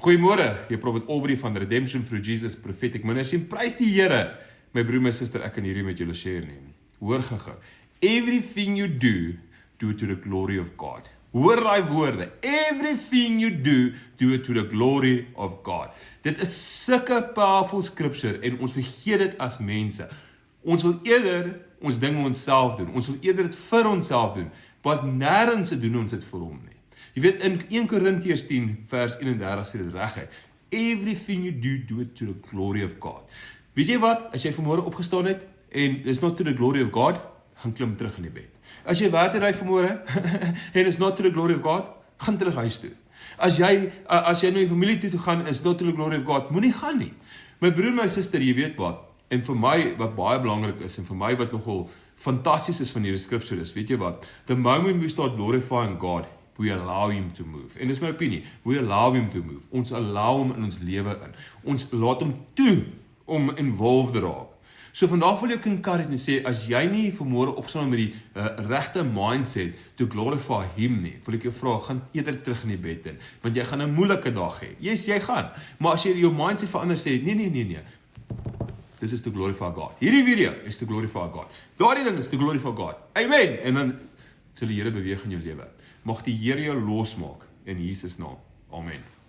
Goeiemôre, jy Prophet Aubrey van Redemption Through Jesus Prophetic Ministry. Prys die Here, my broer, my suster, ek kan hierdie met julle share neem. Hoor gaga. Everything you do, do it to the glory of God. Hoor daai woorde. Everything you do, do it to the glory of God. Dit is sulke powerful scripture en ons vergeet dit as mense. Ons wil eerder ons ding onsself doen. Ons wil eerder dit vir onsself doen. Want nêrens doen ons dit vir hom nie. Jy weet in 1 Korintiërs 10 vers 31 sê dit reguit. Everything you do, do it to the glory of God. Weet jy wat? As jy vanmôre opgestaan het en it's not to the glory of God, gaan klim terug in die bed. As jy werk ry vanmôre en it's not to the glory of God, gaan terug huis toe. As jy na jou familie toe gaan, it's not to the glory of God, moenie gaan nie. My broer, my suster, jy weet wat? En vir my wat baie belangrik is en vir my wat nogal fantasties is van hierdie scripture is, weet jy wat? The moment we start glorifying God, we allow him to move. En dis my opinie. We allow him to move. Ons allow hom in ons lewe in. Ons laat hom toe om involved te raak. So vandag wil ek encourage en sê, as jy nie vanmôre opstaan met die regte mindset to glorify him nie, wil ek jou vra, gaan eerder terug in die bed in, want jy gaan 'n moeilike dag hê. Yes, jy gaan. Maar as jy jou mindset verander sê, nee. This is to glorify God. Hierdie video is to glorify God. Daardie ding is to glorify God. Amen. En dan sal die Here beweeg in jou lewe. Mag die Here jou losmaak in Jesus naam. Amen.